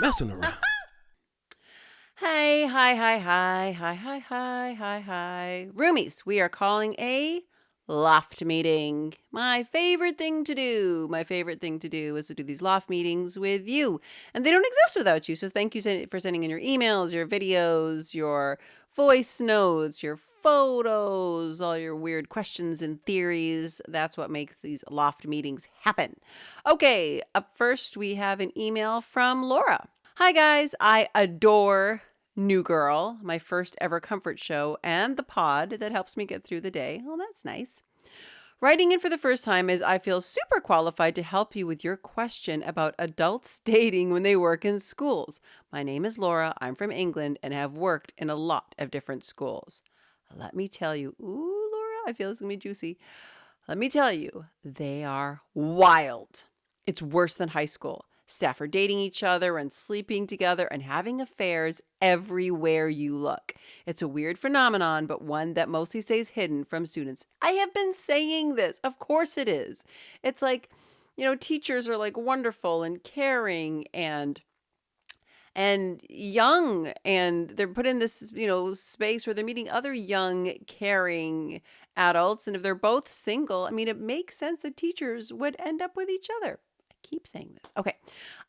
messing around. Hey, hi. Roomies, we are calling a loft meeting. My favorite thing to do is to do these loft meetings with you. And they don't exist without you. So thank you for sending in your emails, your videos, your voice notes, your photos, all your weird questions and theories. That's what makes these loft meetings happen. Okay, up first we have an email from Laura. Hi guys, I adore New Girl, my first ever comfort show, and the pod that helps me get through the day. Oh, that's nice. Writing in for the first time is I feel super qualified to help you with your question about adults dating when they work in schools. My name is Laura. I'm from England and have worked in a lot of different schools. Let me tell you, ooh, Laura, I feel it's going to be juicy. Let me tell you, they are wild. It's worse than high school. Staff are dating each other and sleeping together and having affairs everywhere you look. It's a weird phenomenon, but one that mostly stays hidden from students. I have been saying this. Of course it is. It's like, teachers are like wonderful and caring and young, and they're put in this, space where they're meeting other young, caring adults. And if they're both single, I mean, it makes sense that teachers would end up with each other. Keep saying this. Okay.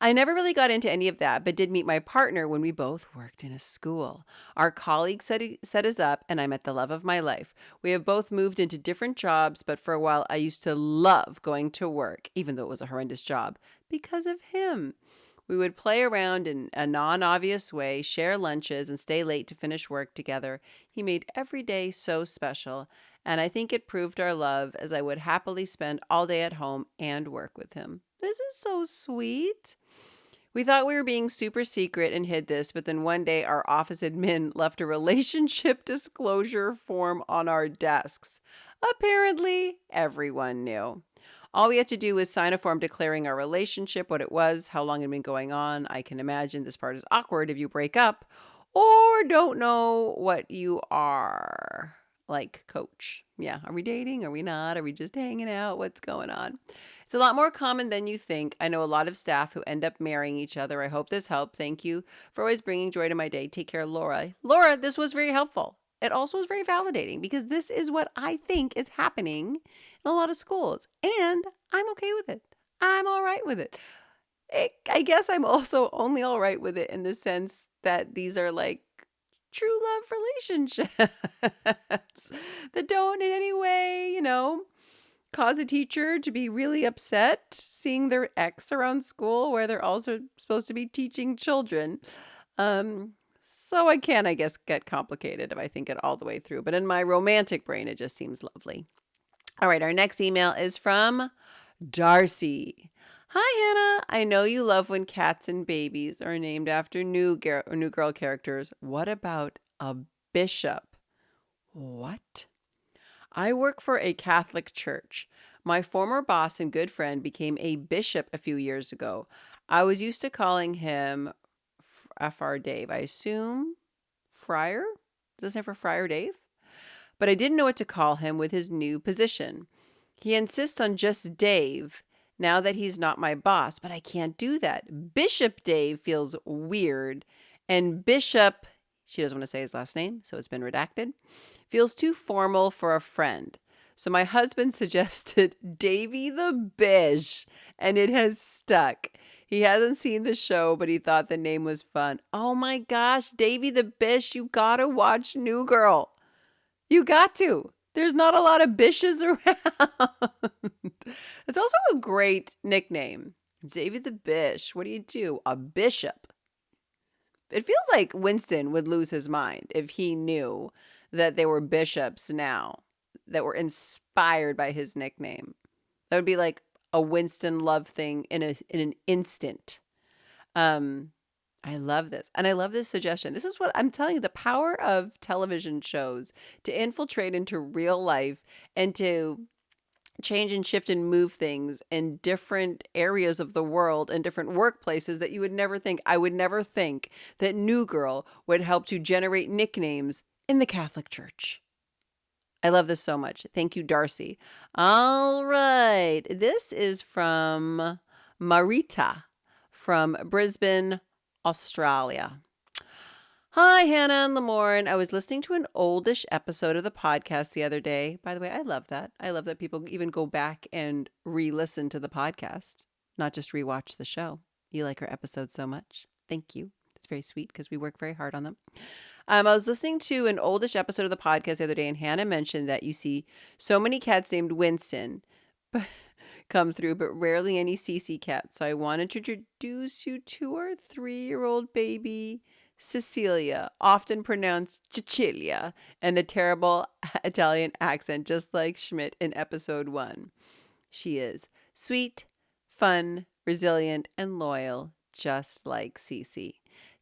I never really got into any of that, but did meet my partner when we both worked in a school. Our colleague set us up, and I met the love of my life. We have both moved into different jobs, but for a while I used to love going to work, even though it was a horrendous job, because of him. We would play around in a non-obvious way, share lunches, and stay late to finish work together. He made every day so special, and I think it proved our love, as I would happily spend all day at home and work with him. This is so sweet. We thought we were being super secret and hid this, but then one day our office admin left a relationship disclosure form on our desks. Apparently, everyone knew. All we had to do was sign a form declaring our relationship, what it was, how long it had been going on. I can imagine this part is awkward if you break up or don't know what you are. Like, coach. Yeah, are we dating? Are we not? Are we just hanging out? What's going on? It's a lot more common than you think. I know a lot of staff who end up marrying each other. I hope this helped. Thank you for always bringing joy to my day. Take care, Laura. Laura, this was very helpful. It also was very validating because this is what I think is happening in a lot of schools. And I'm okay with it. I'm all right with it. I guess I'm also only all right with it in the sense that these are like true love relationships that don't in any way, cause a teacher to be really upset seeing their ex around school where they're also supposed to be teaching children. So I can, I guess, get complicated if I think it all the way through. But in my romantic brain, it just seems lovely. All right, our next email is from Darcy. Hi, Hannah. I know you love when cats and babies are named after new girl characters. What about a bishop? What? I work for a Catholic church. My former boss and good friend became a bishop a few years ago. I was used to calling him Fr. Dave. I assume Friar? Does it stand for Friar Dave? But I didn't know what to call him with his new position. He insists on just Dave now that he's not my boss, but I can't do that. Bishop Dave feels weird, and Bishop, she doesn't want to say his last name, so it's been redacted, feels too formal for a friend. So my husband suggested Davy the Bish, and it has stuck. He hasn't seen the show, but he thought the name was fun. Oh my gosh, Davy the Bish, you gotta watch New Girl. You got to. There's not a lot of bishes around. It's also a great nickname. Davy the Bish. What do you do? A bishop. It feels like Winston would lose his mind if he knew that there were bishops now that were inspired by his nickname. That would be like a Winston love thing in an instant. I love this. And I love this suggestion. This is what I'm telling you, the power of television shows to infiltrate into real life and to change and shift and move things in different areas of the world and different workplaces that you would never think. I would never think that New Girl would help to generate nicknames in the Catholic Church. I love this so much. Thank you, Darcy. All right. This is from Marita from Brisbane, Australia. Hi, Hannah and Lamorne. I was listening to an oldish episode of the podcast the other day. By the way, I love that. I love that people even go back and re-listen to the podcast, not just rewatch the show. You like our episodes so much. Thank you. It's very sweet because we work very hard on them. I was listening to an oldish episode of the podcast the other day, and Hannah mentioned that you see so many cats named Winston come through, but rarely any Cece cats. So I wanted to introduce you to our 3-year-old baby, Cecilia, often pronounced Cecilia, and a terrible Italian accent, just like Schmidt in episode 1. She is sweet, fun, resilient, and loyal, just like Cece.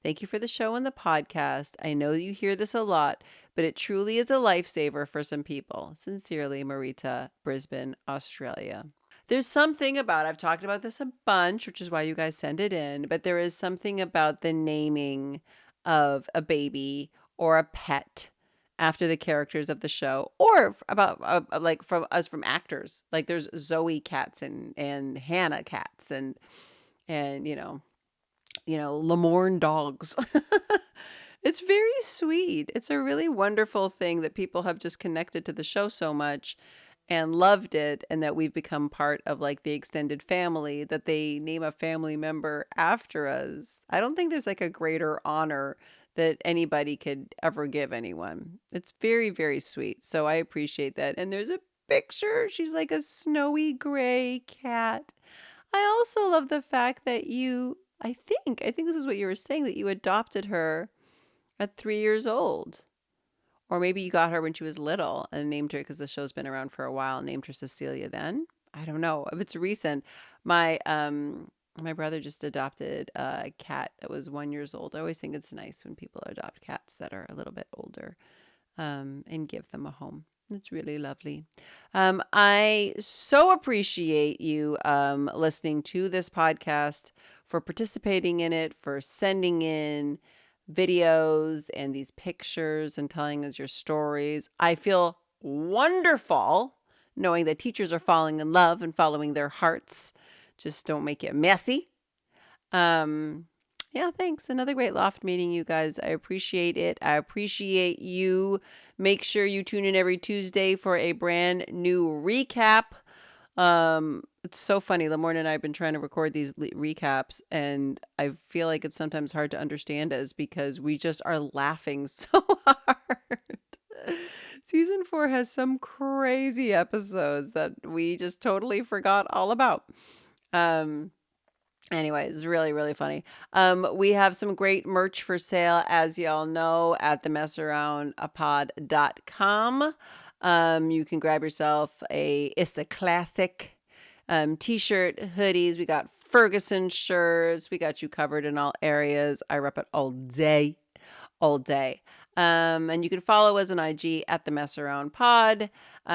Thank you for the show and the podcast. I know you hear this a lot, but it truly is a lifesaver for some people. Sincerely, Marita, Brisbane, Australia. There's something about, I've talked about this a bunch, which is why you guys send it in, but there is something about the naming of a baby or a pet after the characters of the show, or about like from actors. Like there's Zoe cats and Hannah cats and Lamorne dogs. It's very sweet. It's a really wonderful thing that people have just connected to the show so much and loved it, and that we've become part of like the extended family, that they name a family member after us. I don't think there's like a greater honor that anybody could ever give anyone. It's very, very sweet. So I appreciate that. And there's a picture. She's like a snowy gray cat. I also love the fact that I think this is what you were saying, that you adopted her at 3 years old. Or maybe you got her when she was little and named her, because the show's been around for a while, and named her Cecilia then. I don't know if it's recent. My brother just adopted a cat that was 1 year old. I always think it's nice when people adopt cats that are a little bit older, and give them a home. It's really lovely. I so appreciate you listening to this podcast, for participating in it, for sending in videos and these pictures and telling us your stories. I feel wonderful knowing that teachers are falling in love and following their hearts. Just don't make it messy. Yeah, thanks. Another great loft meeting, you guys. I appreciate it. I appreciate you. Make sure you tune in every Tuesday for a brand new recap. It's so funny. Lamorne and I have been trying to record these recaps, and I feel like it's sometimes hard to understand us because we just are laughing so hard. Season 4 has some crazy episodes that we just totally forgot all about. Anyway, it's really, really funny. We have some great merch for sale, as y'all know, at themessaroundapod.com. You can grab yourself It's a Classic t-shirt, hoodies. We got Ferguson shirts. We got you covered in all areas. I rep it all day, all day. And you can follow us on IG at The Mess Around Pod.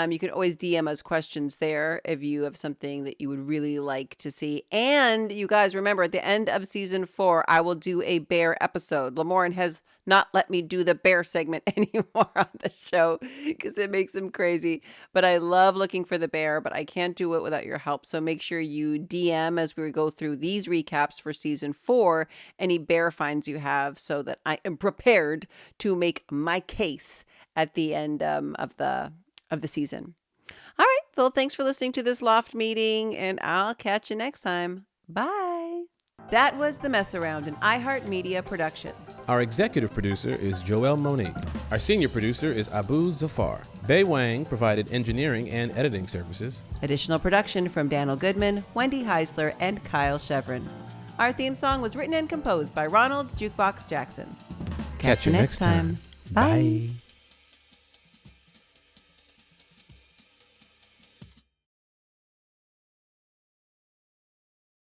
You can always DM us questions there if you have something that you would really like to see. And you guys remember, at the end of season 4, I will do a bear episode. Lamorne has not let me do the bear segment anymore on the show because it makes him crazy. But I love looking for the bear, but I can't do it without your help. So make sure you DM as we go through these recaps for season 4, any bear finds you have, so that I am prepared to make my case at the end of the season. All right. Well, thanks for listening to this loft meeting, and I'll catch you next time. Bye. That was The Mess Around, an iHeartMedia production. Our executive producer is Joelle Monique. Our senior producer is Abu Zafar. Bei Wang provided engineering and editing services. Additional production from Daniel Goodman, Wendy Heisler, and Kyle Chevron. Our theme song was written and composed by Ronald Jukebox Jackson. Catch you next time. Bye.